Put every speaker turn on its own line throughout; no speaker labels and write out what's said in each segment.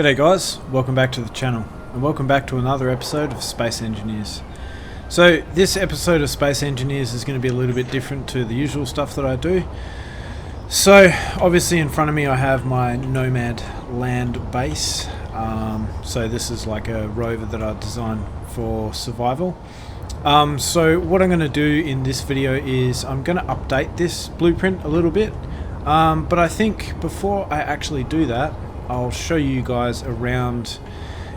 G'day guys, welcome back to the channel and welcome back to another episode of Space Engineers. So this episode of Space Engineers is going to be a little bit different to the usual stuff that I do. So obviously in front of me I have my Nomad land base. So this is like a rover that I designed for survival. So what I'm going to do in this video is I'm going to update this blueprint a little bit. But I think before I actually do that, I'll show you guys around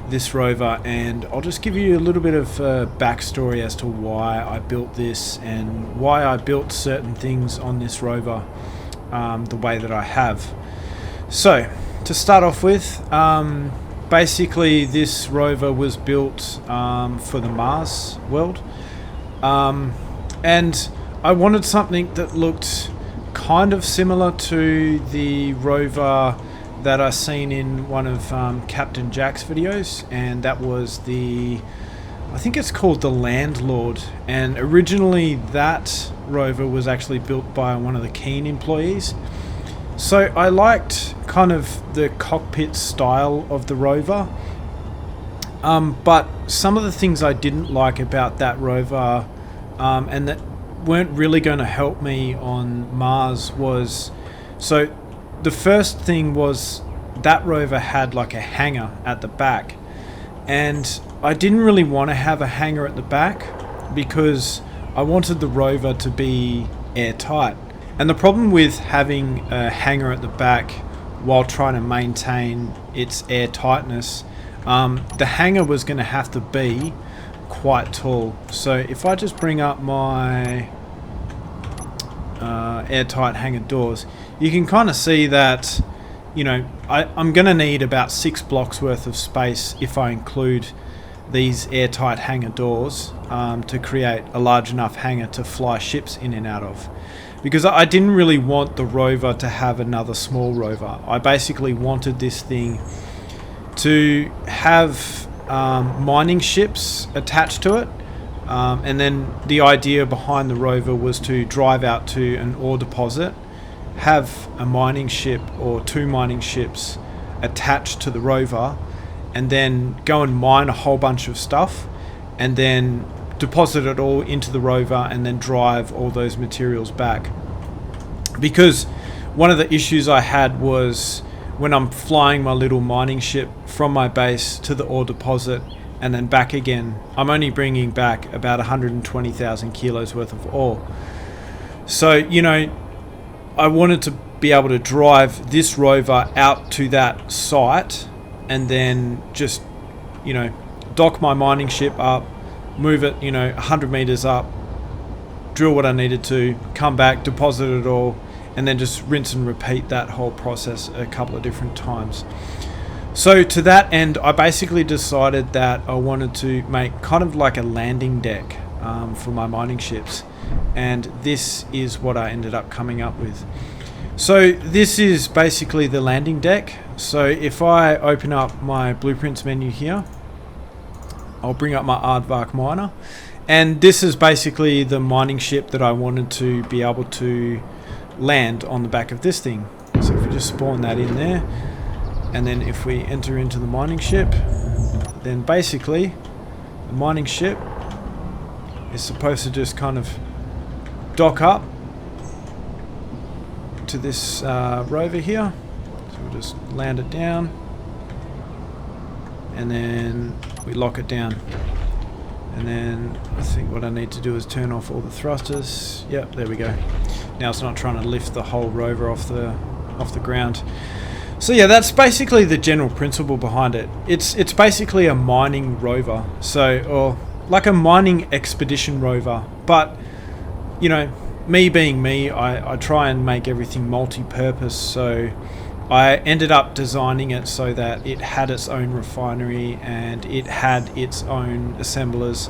this rover and I'll just give you a little bit of backstory as to why I built this and why I built certain things on this rover the way that I have. So to start off with, basically this rover was built for the Mars world, and I wanted something that looked kind of similar to the rover that I seen in one of Captain Jack's videos, and that was I think it's called the Landlord, and originally that rover was actually built by one of the Keen employees. So I liked kind of the cockpit style of the rover, but some of the things I didn't like about that rover and that weren't really going to help me on Mars was, so the first thing was that rover had like a hangar at the back, and I didn't really want to have a hangar at the back because I wanted the rover to be airtight. And the problem with having a hangar at the back while trying to maintain its airtightness, the hangar was going to have to be quite tall. So if I just bring up my airtight hangar doors, you can kind of see that, you know, I'm going to need about 6 blocks worth of space if I include these airtight hangar doors to create a large enough hangar to fly ships in and out of. Because I didn't really want the rover to have another small rover. I basically wanted this thing to have mining ships attached to it. And then the idea behind the rover was to drive out to an ore deposit, have a mining ship or 2 mining ships attached to the rover, and then go and mine a whole bunch of stuff and then deposit it all into the rover and then drive all those materials back. Because one of the issues I had was when I'm flying my little mining ship from my base to the ore deposit and then back again, I'm only bringing back about 120,000 kilos worth of ore. So, you know, I wanted to be able to drive this rover out to that site and then just, you know, dock my mining ship up, move it, you know, 100 meters up, drill what I needed to, come back, deposit it all, and then just rinse and repeat that whole process a couple of different times. So to that end, I basically decided that I wanted to make kind of like a landing deck for my mining ships, and this is what I ended up coming up with. So this is basically the landing deck. So if I open up my blueprints menu here, I'll bring up my aardvark miner, and this is basically the mining ship that I wanted to be able to land on the back of this thing. So if we just spawn that in there, and then if we enter into the mining ship, then basically the mining ship is supposed to just kind of dock up to this rover here. So we'll just land it down and then we lock it down. And then I think what I need to do is turn off all the thrusters. Yep, there we go. Now it's not trying to lift the whole rover off the ground. So yeah, that's basically the general principle behind it. It's basically a mining rover, or like a mining expedition rover. But you know, me being me, I try and make everything multi-purpose. So I ended up designing it so that it had its own refinery and it had its own assemblers,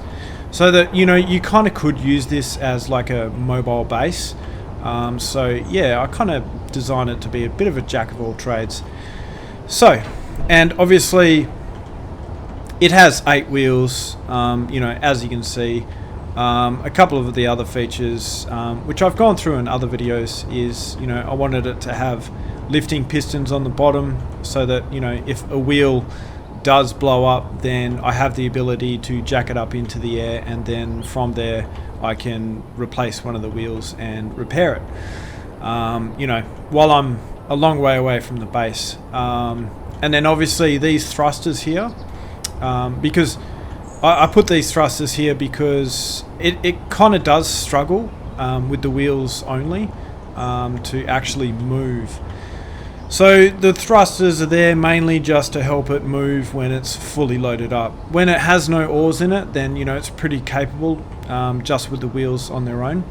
so that, you know, you kind of could use this as like a mobile base. So yeah, I kind of designed it to be a bit of a jack of all trades. So, and obviously it has 8 wheels, you know, as you can see, A couple of the other features, which I've gone through in other videos, is, you know, I wanted it to have lifting pistons on the bottom so that, you know, if a wheel does blow up, then I have the ability to jack it up into the air, and then from there I can replace one of the wheels and repair it, you know, while I'm a long way away from the base. And then obviously these thrusters here, because I put these thrusters here because it kind of does struggle with the wheels only to actually move. So the thrusters are there mainly just to help it move when it's fully loaded up. When it has no oars in it, then, you know, it's pretty capable just with the wheels on their own.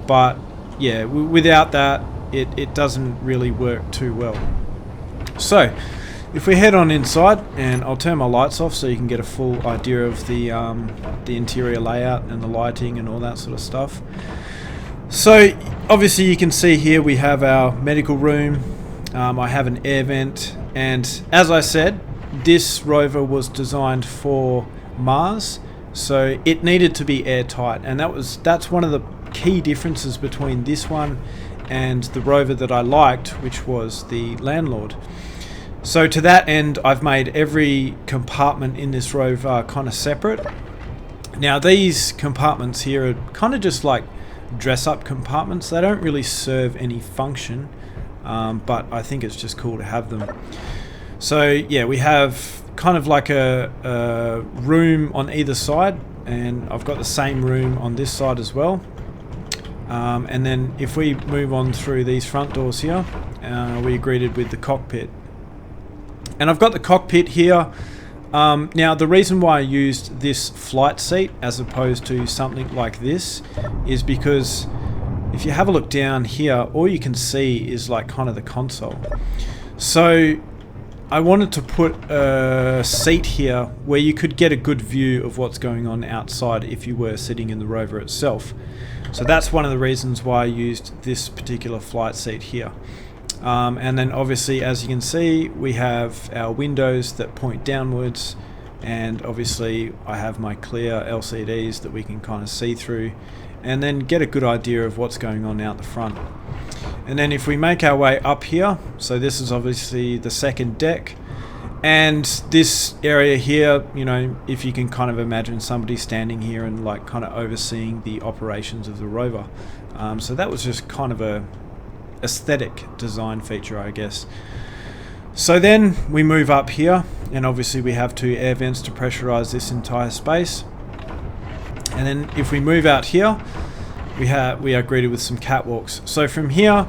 But yeah, without that, it doesn't really work too well. So if we head on inside, and I'll turn my lights off so you can get a full idea of the interior layout and the lighting and all that sort of stuff. So obviously you can see here we have our medical room. I have an air vent, and as I said, this rover was designed for Mars, so it needed to be airtight, and that's one of the key differences between this one and the rover that I liked, which was the Landlord. So to that end, I've made every compartment in this rover kind of separate. Now these compartments here are kind of just like dress-up compartments. They don't really serve any function, but I think it's just cool to have them. So yeah, we have kind of like a room on either side, and I've got the same room on this side as well. And then if we move on through these front doors here, we're greeted with the cockpit. And I've got the cockpit here. Now the reason why I used this flight seat as opposed to something like this is because if you have a look down here, all you can see is like kind of the console. So I wanted to put a seat here where you could get a good view of what's going on outside if you were sitting in the rover itself. So that's one of the reasons why I used this particular flight seat here. And then obviously, as you can see, we have our windows that point downwards, and obviously I have my clear LCDs that we can kind of see through and then get a good idea of what's going on out the front. And then if we make our way up here, so this is obviously the second deck, and this area here, you know, if you can kind of imagine somebody standing here and like kind of overseeing the operations of the rover. So that was just kind of a aesthetic design feature, I guess. So then we move up here, and obviously we have two air vents to pressurize this entire space. And then if we move out here, we are greeted with some catwalks. So from here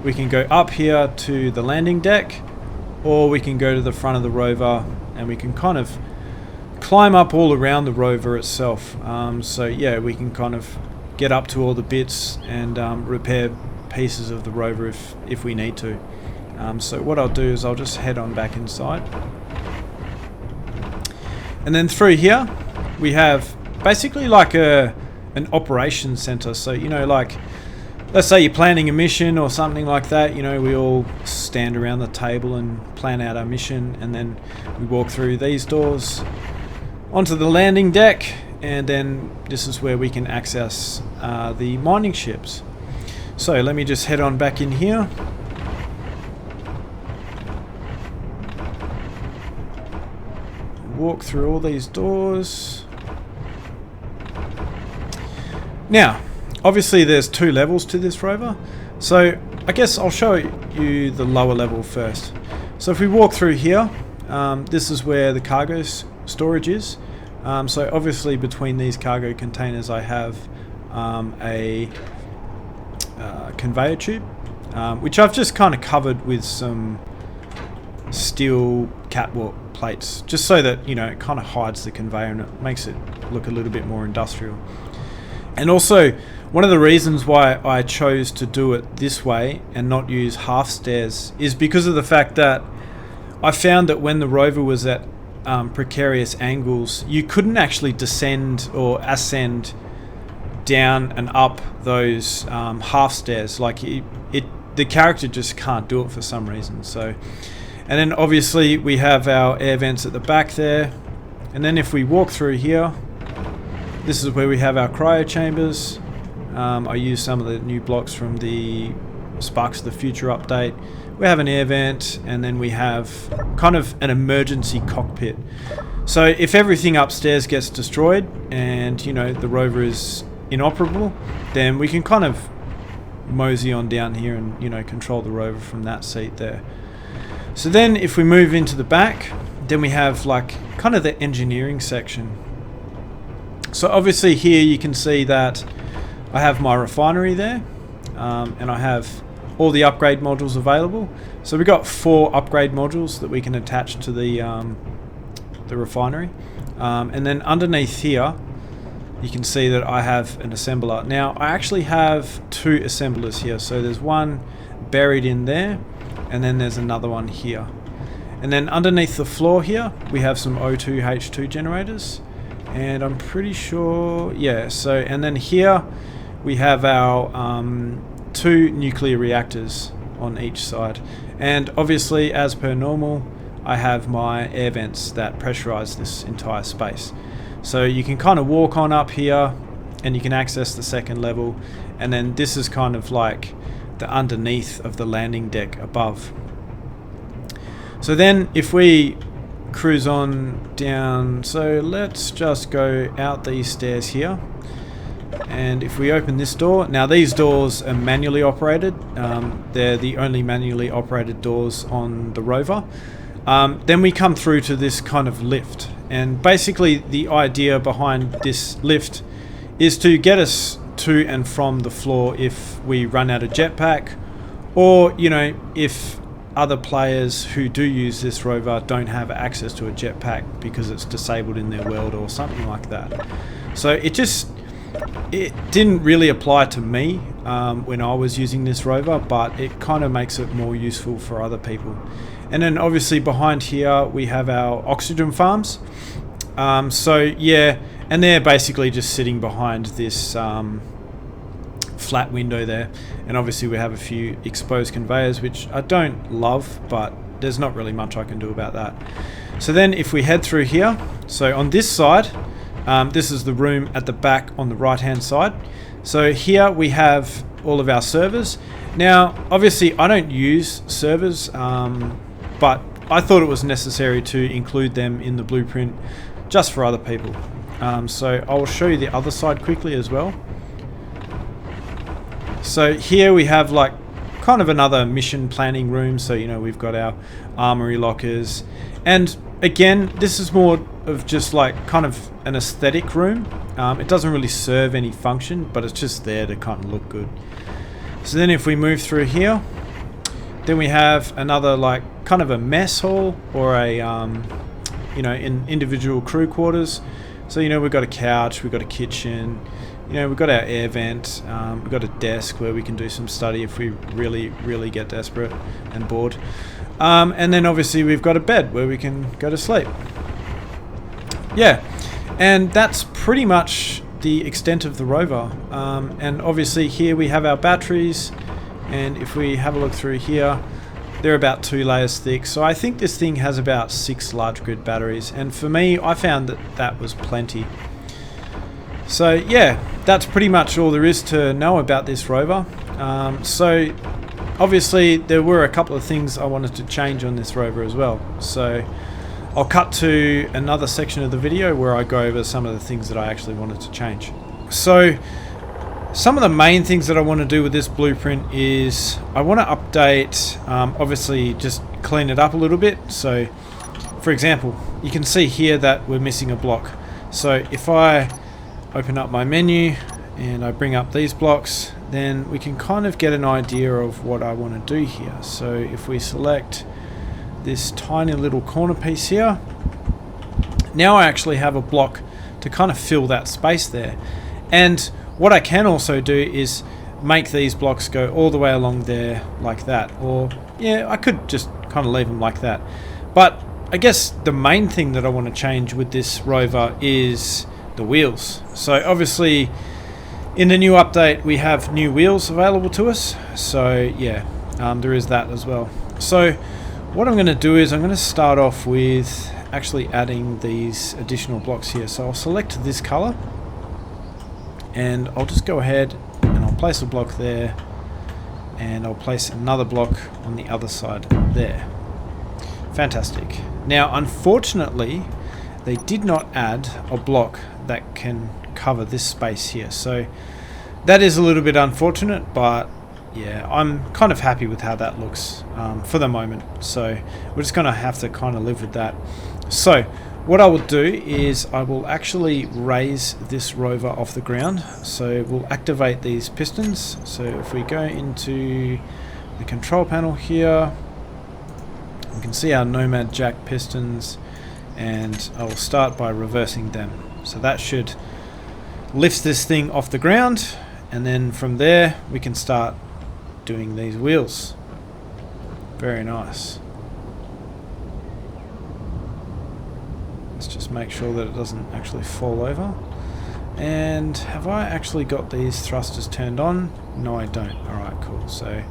we can go up here to the landing deck, or we can go to the front of the rover and we can kind of climb up all around the rover itself. So yeah, we can kind of get up to all the bits and repair pieces of the rover if we need to. So what I'll do is I'll just head on back inside, and then through here we have basically like an operations center. So, you know, like let's say you're planning a mission or something like that, you know, we all stand around the table and plan out our mission, and then we walk through these doors onto the landing deck, and then this is where we can access the mining ships. So let me just head on back in here. Walk through all these doors. Now, obviously there's two levels to this rover, so I guess I'll show you the lower level first. So if we walk through here, this is where the cargo storage is. So obviously between these cargo containers I have a conveyor tube, which I've just kind of covered with some steel catwalk plates, just so that, you know, it kind of hides the conveyor and it makes it look a little bit more industrial. And also, one of the reasons why I chose to do it this way and not use half stairs is because of the fact that I found that when the rover was at precarious angles, you couldn't actually descend or ascend down and up those half stairs. Like the character just can't do it for some reason. So, and then obviously we have our air vents at the back there, and then if we walk through here, This is where we have our cryo chambers. I used some of the new blocks from the Sparks of the Future update. We have an air vent, and then we have kind of an emergency cockpit. So if everything upstairs gets destroyed and, you know, the rover is inoperable, then we can kind of mosey on down here and, you know, control the rover from that seat there. So then if we move into the back, then we have like kind of the engineering section. So obviously here you can see that I have my refinery there, and I have all the upgrade modules available. So we've got 4 upgrade modules that we can attach to the refinery, and then underneath here you can see that I have an assembler. Now I actually have 2 assemblers here, so there's one buried in there and then there's another one here, and then underneath the floor here we have some O2 H2 generators, and I'm pretty sure, yeah, so, and then here we have our 2 nuclear reactors on each side, and obviously as per normal I have my air vents that pressurize this entire space. So you can kind of walk on up here and you can access the second level, and then this is kind of like the underneath of the landing deck above. So then if we cruise on down, so let's just go out these stairs here, and if we open this door, now these doors are manually operated, they're the only manually operated doors on the rover. Then we come through to this kind of lift, and basically the idea behind this lift is to get us to and from the floor if we run out of jetpack, or, you know, if other players who do use this rover don't have access to a jetpack because it's disabled in their world or something like that. So it didn't really apply to me when I was using this rover, but it kind of makes it more useful for other people. And then obviously behind here we have our oxygen farms. So yeah, and they're basically just sitting behind this flat window there. And obviously we have a few exposed conveyors, which I don't love, but there's not really much I can do about that. So then if we head through here, so on this side, this is the room at the back on the right hand side. So here we have all of our servers. Now obviously I don't use servers, but I thought it was necessary to include them in the blueprint just for other people. So I will show you the other side quickly as well. So here we have like kind of another mission planning room. So, you know, we've got our armory lockers, and again, this is more of just like kind of an aesthetic room. It doesn't really serve any function, but it's just there to kind of look good. So then if we move through here, then we have another like kind of a mess hall, or a you know, in individual crew quarters. So, you know, we've got a couch, we've got a kitchen, you know, we've got our air vent, we've got a desk where we can do some study if we really get desperate and bored. And then obviously we've got a bed where we can go to sleep. Yeah, and that's pretty much the extent of the rover. And obviously here we have our batteries, and if we have a look through here, they're about 2 layers thick. So I think this thing has about 6 large grid batteries, and for me I found that that was plenty. So yeah, that's pretty much all there is to know about this rover. So obviously there were a couple of things I wanted to change on this rover as well. So I'll cut to another section of the video where I go over some of the things that I actually wanted to change. So some of the main things that I want to do with this blueprint is I want to update, obviously just clean it up a little bit. So for example, you can see here that we're missing a block. So if I open up my menu and I bring up these blocks, then we can kind of get an idea of what I want to do here. So if we select this tiny little corner piece here, now I actually have a block to kind of fill that space there. And what I can also do is make these blocks go all the way along there like that, or yeah, I could just kind of leave them like that. But I guess the main thing that I want to change with this rover is the wheels. So obviously in the new update we have new wheels available to us, so yeah, there is that as well. So what I'm going to do is I'm going to start off with actually adding these additional blocks here. So I'll select this color, And I'll just go ahead and I'll place a block there, and I'll place another block on the other side there. Fantastic. Now, unfortunately, they did not add a block that can cover this space here. So that is a little bit unfortunate, but yeah, I'm kind of happy with how that looks for the moment. So we're just going to have to kind of live with that. So what I will do is I will actually raise this rover off the ground. So we'll activate these pistons. So if we go into the control panel here, we can see our Nomad Jack pistons, and I will start by reversing them. So that should lift this thing off the ground, and then from there we can start doing these wheels. Very nice. Let's just make sure that it doesn't actually fall over. And have I actually got these thrusters turned on? No, I don't. Alright, cool. So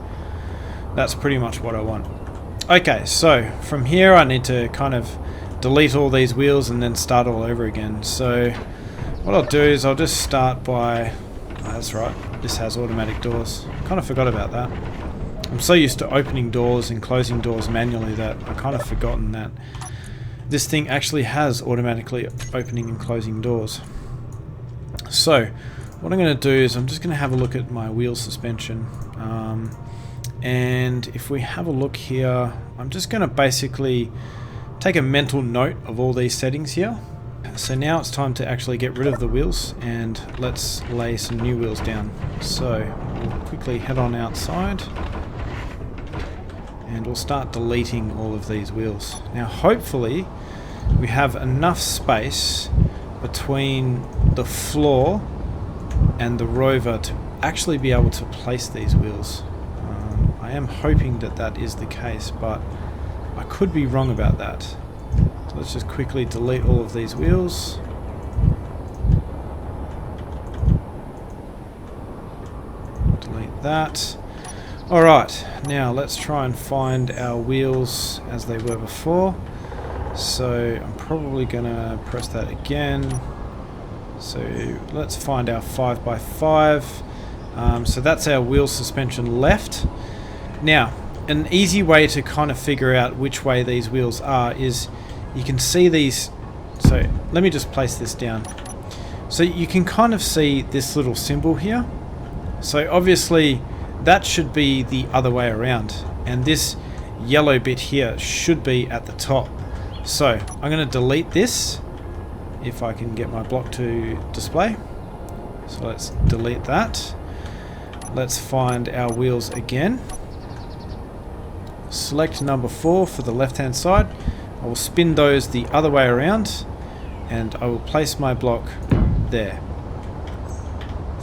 that's pretty much what I want. Okay, so from here I need to kind of delete all these wheels and then start all over again. So what I'll do is I'll just start by... that's right, this has automatic doors. Kind of forgot about that. I'm so used to opening doors and closing doors manually that I kind of forgotten that this thing actually has automatically opening and closing doors. So what I'm going to do is I'm just going to have a look at my wheel suspension. And if we have a look here, I'm just going to basically take a mental note of all these settings here. So now it's time to actually get rid of the wheels, and let's lay some new wheels down. So we'll quickly head on outside and we'll start deleting all of these wheels. Now hopefully we have enough space between the floor and the rover to actually be able to place these wheels. I am hoping that that is the case, but I could be wrong about that. So let's just quickly delete all of these wheels. Delete that. Alright, now let's try and find our wheels as they were before. So I'm probably going to press that again. So let's find our 5x5. So that's our wheel suspension left. Now, an easy way to kind of figure out which way these wheels are is you can see these. So let me just place this down. So you can kind of see this little symbol here. So obviously that should be the other way around, and this yellow bit here should be at the top. So I'm going to delete this if I can get my block to display. So let's delete that. Let's find our wheels again. Select number 4 for the left hand side. I will spin those the other way around, and I will place my block there.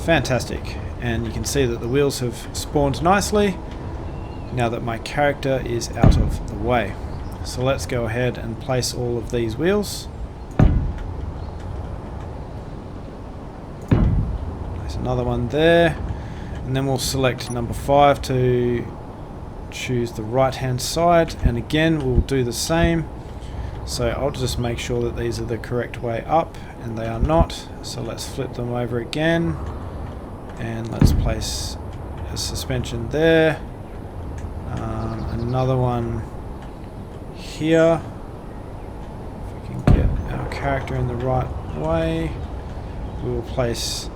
Fantastic. And you can see that the wheels have spawned nicely now that my character is out of the way. So let's go ahead and place all of these wheels. There's another one there, and then we'll select number 5 to choose the right hand side, and again we'll do the same. So I'll just make sure that these are the correct way up, and they are not. So let's flip them over again, and let's place a suspension there, another one here. If we can get our character in the right way, we will place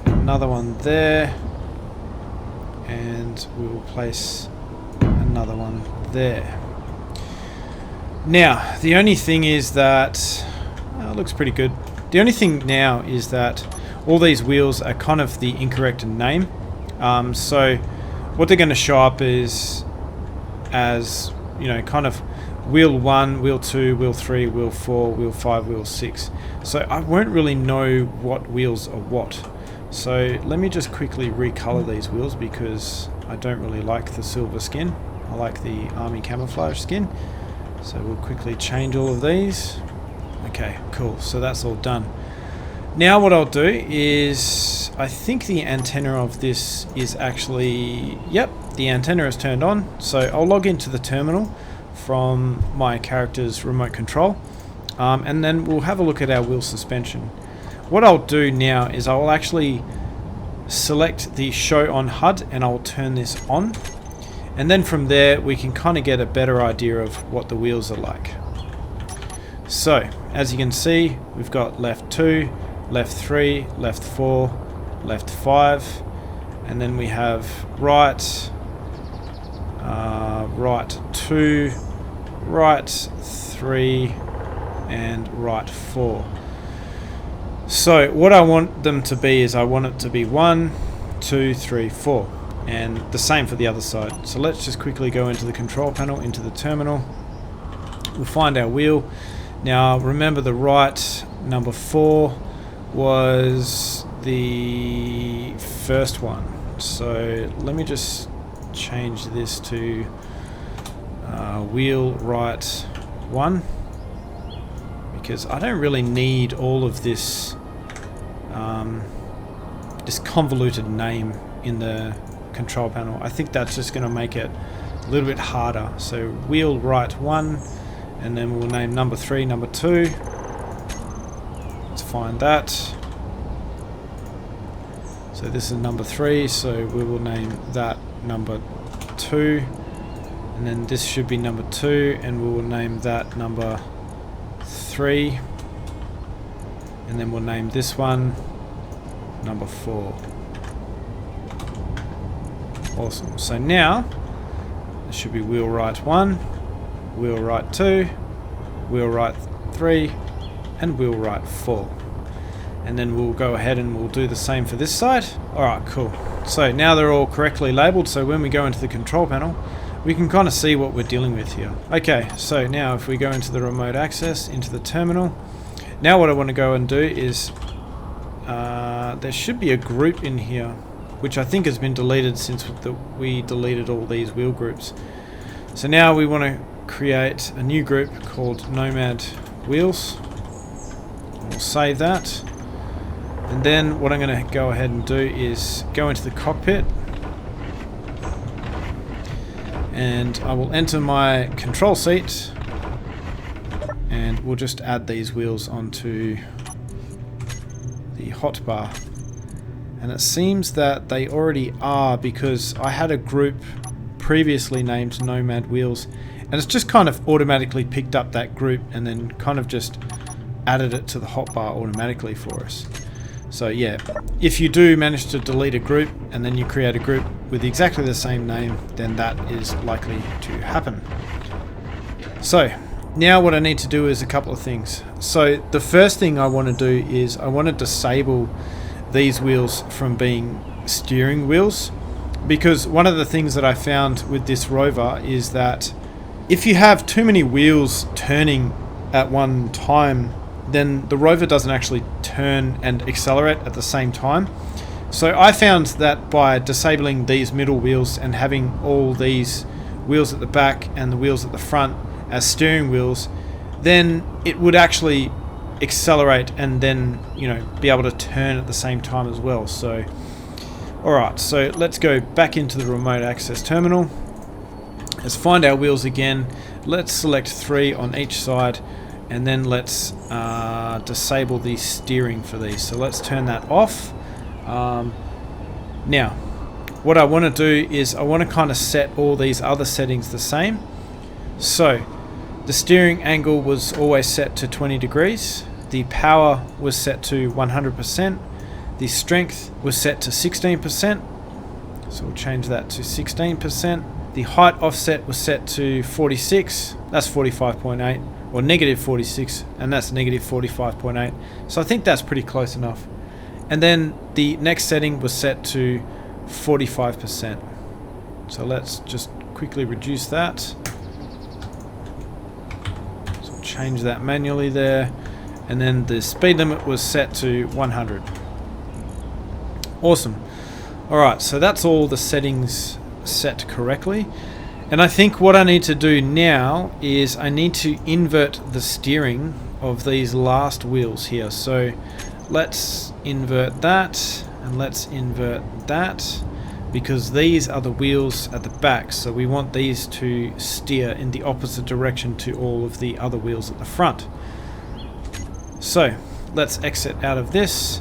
another one there, and we will place another one there. Now the only thing is that it looks pretty good. The only thing now is that all these wheels are kind of the incorrect name. So what they're going to show up is as, you know, kind of wheel 1, wheel 2, wheel 3, wheel 4, wheel 5, wheel 6. So I won't really know what wheels are what. So let me just quickly recolor these wheels because I don't really like the silver skin. I like the army camouflage skin. So we'll quickly change all of these. Okay, cool. So that's all done. Now what I'll do is, I think the antenna of this is actually, yep, the antenna is turned on. So I'll log into the terminal from my character's remote control, and then we'll have a look at our wheel suspension. What I'll do now is I'll actually select the show on HUD and I'll turn this on. And then from there we can kind of get a better idea of what the wheels are like. So as you can see, we've got left 2, left 3, left 4, left 5, and then we have right, right 2, right 3, and right 4. So what I want them to be is I want it to be 1, 2, 3, 4, and the same for the other side. So let's just quickly go into the control panel, into the terminal. We'll find our wheel. Now remember, the right number 4 was the first one. So let me just change this to wheel right 1, because I don't really need all of this this convoluted name in the control panel. I think that's just going to make it a little bit harder. So wheel right 1, and then we'll name number 3 number 2. Let's find that. So this is number 3, so we will name that number 2, and then this should be number 2, and we will name that number 3, and then we'll name this one number 4. Awesome. So now it should be wheel right 1, wheel right 2, wheel right 3, and wheel right 4. And then we'll go ahead and we'll do the same for this side. Alright, cool. So now they're all correctly labelled, so when we go into the control panel, we can kind of see what we're dealing with here. Okay, so now if we go into the remote access, into the terminal, now what I want to go and do is, there should be a group in here, which I think has been deleted since we deleted all these wheel groups. So now we want to create a new group called Nomad Wheels. We'll save that. And then what I'm going to go ahead and do is go into the cockpit, and I will enter my control seat, and we'll just add these wheels onto the hotbar. And it seems that they already are, because I had a group previously named Nomad Wheels, and it's just kind of automatically picked up that group and then kind of just added it to the hotbar automatically for us. So yeah, if you do manage to delete a group and then you create a group with exactly the same name, then that is likely to happen. So now what I need to do is a couple of things. So the first thing I want to do is I want to disable these wheels from being steering wheels, because one of the things that I found with this rover is that if you have too many wheels turning at one time, then the rover doesn't actually turn and accelerate at the same time. So I found that by disabling these middle wheels and having all these wheels at the back and the wheels at the front as steering wheels, then it would actually accelerate and then, you know, be able to turn at the same time as well. So alright, so let's go back into the remote access terminal. Let's find our wheels again. Let's select 3 on each side, and then let's disable the steering for these. So let's turn that off. Now what I want to do is I want to kind of set all these other settings the same. So the steering angle was always set to 20 degrees. The power was set to 100%. The strength was set to 16%. So we'll change that to 16%. The height offset was set to 46. That's 45.8. Or negative 46, and that's negative 45.8. So I think that's pretty close enough. And then the next setting was set to 45%. So let's just quickly reduce that. So we'll change that manually there. And then the speed limit was set to 100. Awesome. Alright, so that's all the settings set correctly. And I think what I need to do now is I need to invert the steering of these last wheels here. So let's invert that, and let's invert that, because these are the wheels at the back, so we want these to steer in the opposite direction to all of the other wheels at the front. So let's exit out of this,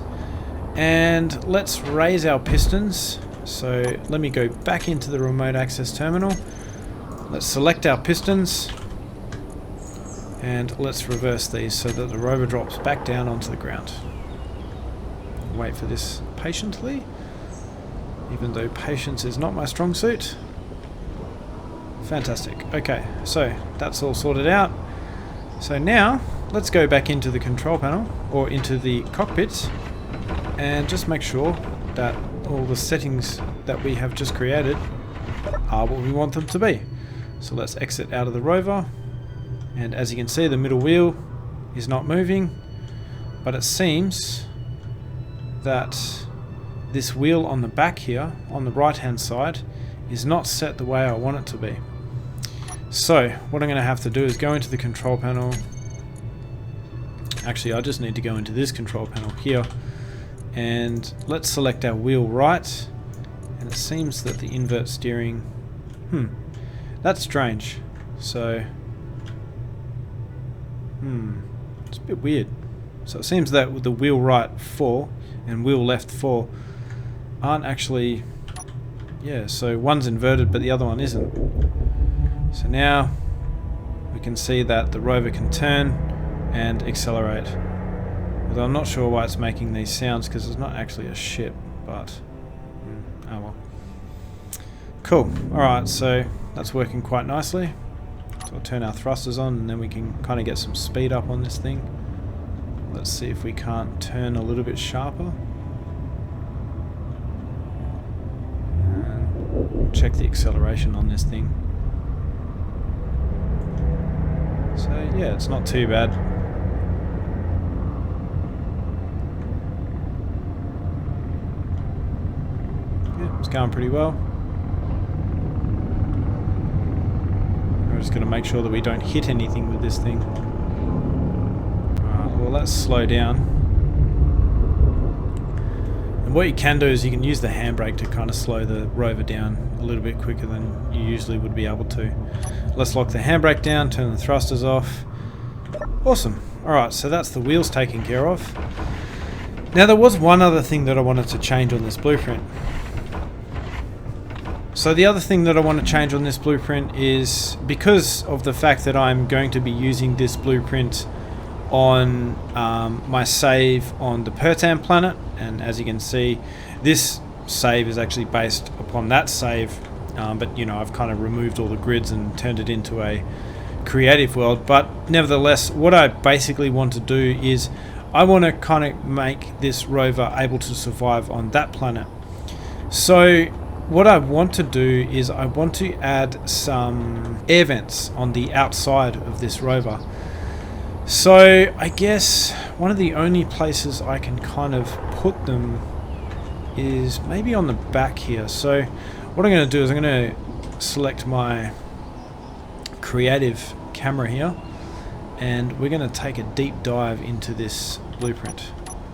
And let's raise our pistons. So let me go back into the remote access terminal. Let's select our pistons. And let's reverse these so that the rover drops back down onto the ground. Wait for this patiently, even though patience is not my strong suit. Fantastic. Okay, so that's all sorted out. So now let's go back into the control panel, or into the cockpit, and just make sure that all the settings that we have just created are what we want them to be. So let's exit out of the rover, and as you can see, the middle wheel is not moving, but it seems that this wheel on the back here, on the right hand side, is not set the way I want it to be. So what I'm going to have to do is go into the control panel. Actually, I just need to go into this control panel here, and let's select our wheel right, and it seems that the invert steering, that's strange. So it's a bit weird. So it seems that with the wheel right 4 and wheel left 4 aren't actually, yeah, so one's inverted but the other one isn't. So now we can see that the rover can turn and accelerate. Although I'm not sure why it's making these sounds, because it's not actually a ship, but oh well. Cool. Alright, so that's working quite nicely. So I'll turn our thrusters on, and then we can kind of get some speed up on this thing. Let's see if we can't turn a little bit sharper. And check the acceleration on this thing. So yeah, it's not too bad. Yeah, it's going pretty well. We're just going to make sure that we don't hit anything with this thing. Well, let's slow down. And what you can do is you can use the handbrake to kind of slow the rover down a little bit quicker than you usually would be able to. Let's lock the handbrake down, turn the thrusters off. Awesome. Alright, so that's the wheels taken care of. Now there was one other thing that I wanted to change on this blueprint. So the other thing that I want to change on this blueprint is, because of the fact that I'm going to be using this blueprint on my save on the Pertan planet, and as you can see, this save is actually based upon that save, but you know, I've kind of removed all the grids and turned it into a creative world. But nevertheless, what I basically want to do is I want to kind of make this rover able to survive on that planet. So what I want to do is I want to add some air vents on the outside of this rover. So I guess one of the only places I can kind of put them is maybe on the back here. So what I'm going to do is I'm going to select my creative camera here, and we're going to take a deep dive into this blueprint.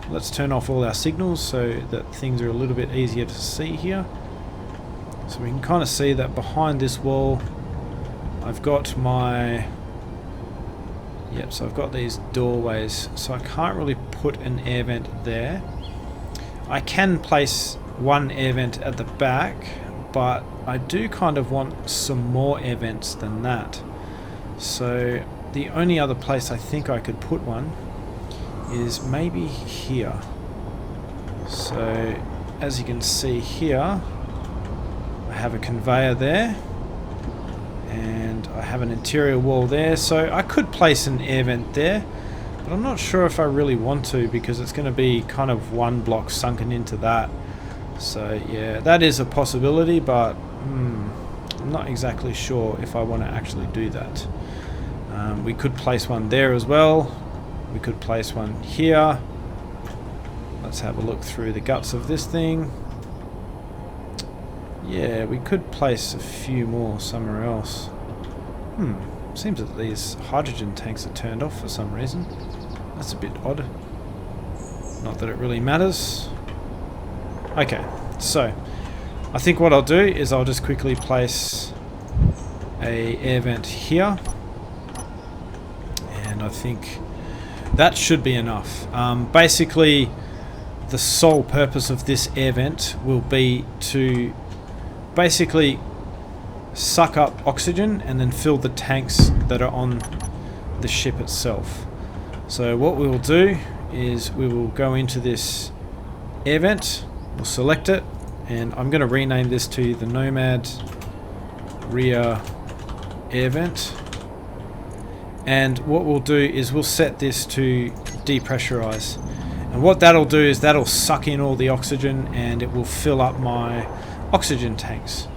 Let's turn off all our signals so that things are a little bit easier to see here. So we can kind of see that behind this wall I've got my, so I've got these doorways, so I can't really put an air vent there. I can place one air vent at the back, but I do kind of want some more air vents than that. So the only other place I think I could put one is maybe here. So as you can see here, I have a conveyor there, and I have an interior wall there, so I could place an air vent there, but I'm not sure if I really want to, because it's going to be kind of one block sunken into that. So yeah, that is a possibility, but I'm not exactly sure if I want to actually do that. We could place one there as well. We could place one here. Let's have a look through the guts of this thing. Yeah, we could place a few more somewhere else. Seems that these hydrogen tanks are turned off for some reason. That's a bit odd. Not that it really matters. Okay, so I think what I'll do is I'll just quickly place a air vent here, and I think that should be enough. Basically, the sole purpose of this air vent will be to basically suck up oxygen and then fill the tanks that are on the ship itself. So what we will do is we will go into this air vent, we'll select it, and I'm going to rename this to the Nomad Rear Air Vent. And what we'll do is we'll set this to depressurize. And what that'll do is that'll suck in all the oxygen and it will fill up my oxygen tanks.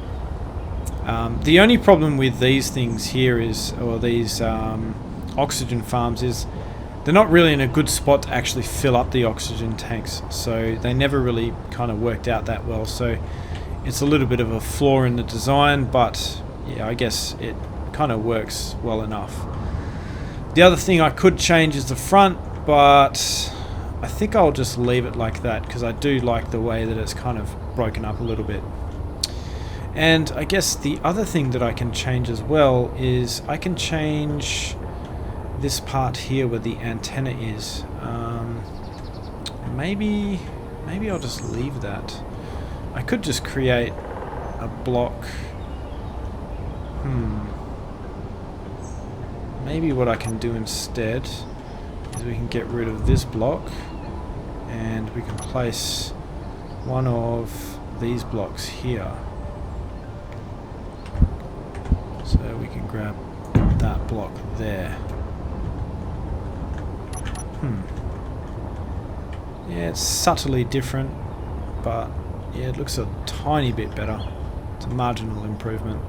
The only problem with these things here is, or these oxygen farms, is they're not really in a good spot to actually fill up the oxygen tanks. So they never really kind of worked out that well. So it's a little bit of a flaw in the design, but yeah, I guess it kind of works well enough. The other thing I could change is the front, but I think I'll just leave it like that because I do like the way that it's kind of broken up a little bit. And I guess the other thing that I can change as well is I can change this part here where the antenna is. Maybe I'll just leave that. I could just create a block. Maybe what I can do instead is we can get rid of this block and we can place one of these blocks here. So we can grab that block there. Yeah, it's subtly different, but yeah, it looks a tiny bit better. It's a marginal improvement.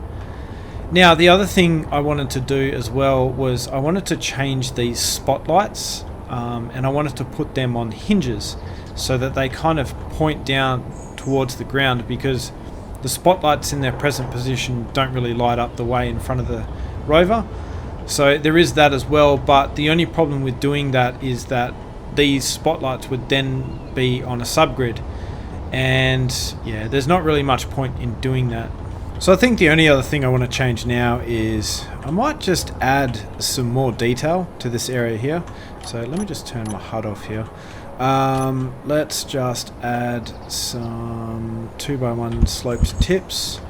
Now, the other thing I wanted to do as well was I wanted to change these spotlights, and I wanted to put them on hinges so that they kind of point down towards the ground, because the spotlights in their present position don't really light up the way in front of the rover. So there is that as well, but the only problem with doing that is that these spotlights would then be on a subgrid, and yeah, there's not really much point in doing that. So I think the only other thing I want to change now is I might just add some more detail to this area here. So let me just turn my HUD off here. Let's just add some 2x1 sloped tips.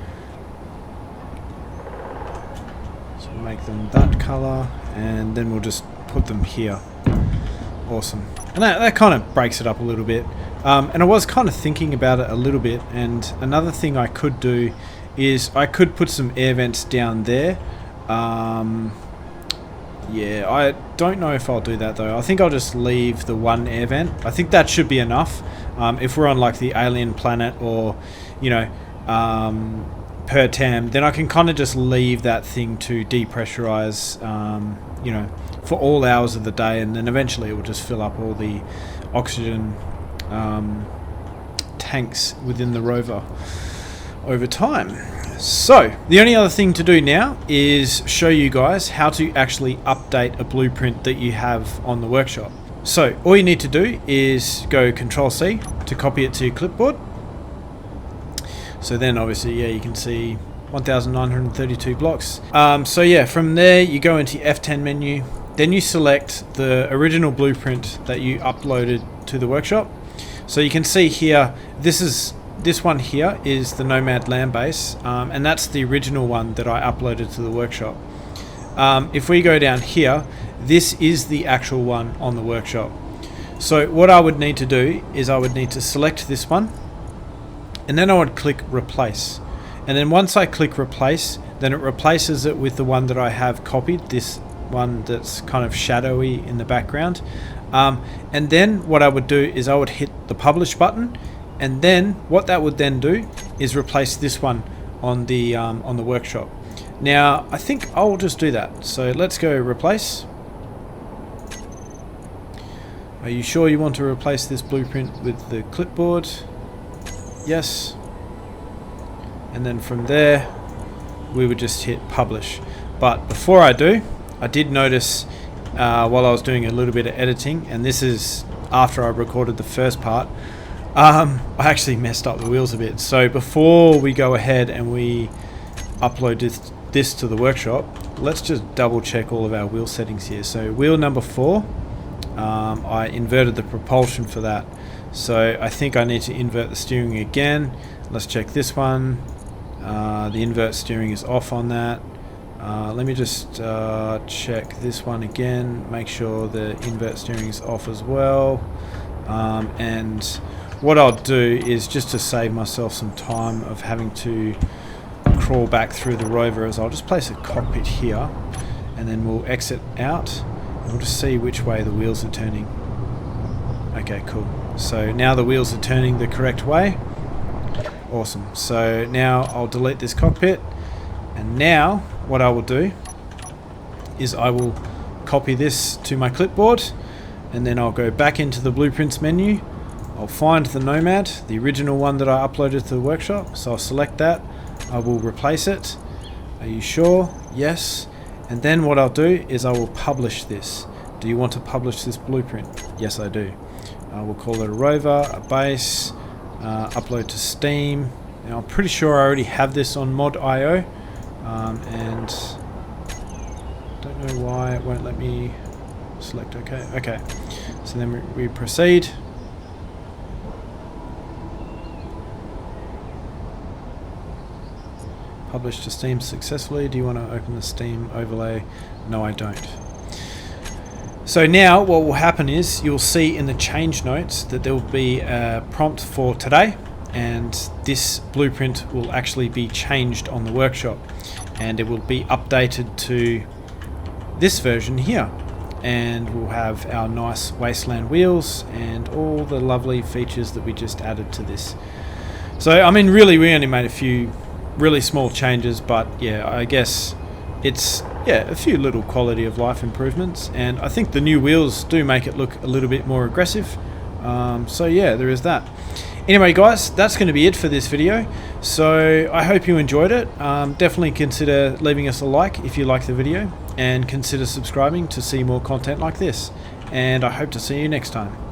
So make them that color, and then we'll just put them here. Awesome. And that kind of breaks it up a little bit. And I was kind of thinking about it a little bit, and another thing I could do is I could put some air vents down there. Yeah, I don't know if I'll do that though. I think I'll just leave the one air vent. I think that should be enough. If we're on like the alien planet, or you know, per tam, then I can kind of just leave that thing to depressurize, you know, for all hours of the day, and then eventually it will just fill up all the oxygen tanks within the rover over time. So the only other thing to do now is show you guys how to actually update a blueprint that you have on the workshop. So all you need to do is go Control-C to copy it to your clipboard. So then obviously, yeah, you can see 1932 blocks. So yeah, from there you go into your F10 menu, then you select the original blueprint that you uploaded to the workshop. So you can see here, this one here is the Nomad land base, and that's the original one that I uploaded to the workshop. If we go down here, this is the actual one on the workshop. So what I would need to do is I would need to select this one, and then I would click replace. And then once I click replace, then it replaces it with the one that I have copied, this one that's kind of shadowy in the background. And then what I would do is I would hit the publish button, and then what that would then do is replace this one on the workshop. Now I think I'll just do that. So let's go replace. Are you sure you want to replace this blueprint with the clipboard? Yes. And then from there we would just hit publish. But before I do, I did notice while I was doing a little bit of editing, and this is after I recorded the first part, I actually messed up the wheels a bit. So before we go ahead and we upload this to the workshop, let's just double check all of our wheel settings here. So wheel number 4, I inverted the propulsion for that. So I think I need to invert the steering again. Let's check this one. The invert steering is off on that. Let me just check this one again, make sure the invert steering is off as well. And what I'll do is, just to save myself some time of having to crawl back through the Rover, is I'll just place a cockpit here, and then we'll exit out and we'll just see which way the wheels are turning. Okay, cool. So now the wheels are turning the correct way. Awesome. So now I'll delete this cockpit, and now what I will do is I will copy this to my clipboard, and then I'll go back into the blueprints menu. I'll find the Nomad, the original one that I uploaded to the workshop. So I'll select that. I will replace it. Are you sure? Yes. And then what I'll do is I will publish this. Do you want to publish this blueprint? Yes, I do. We'll call it a Rover, a base, upload to Steam. Now I'm pretty sure I already have this on mod.io. And don't know why it won't let me select OK. Okay, so then we proceed. Published to Steam successfully. Do you want to open the Steam overlay? No, I don't. So now what will happen is you'll see in the change notes that there will be a prompt for today, and this blueprint will actually be changed on the workshop, and it will be updated to this version here, and we'll have our nice Wasteland wheels and all the lovely features that we just added to this. So I mean, really we only made a few really small changes, but yeah, I guess it's a few little quality of life improvements, and I think the new wheels do make it look a little bit more aggressive. So yeah, there is that. Anyway guys, that's going to be it for this video. So I hope you enjoyed it. Definitely consider leaving us a like if you like the video, and consider subscribing to see more content like this. And I hope to see you next time.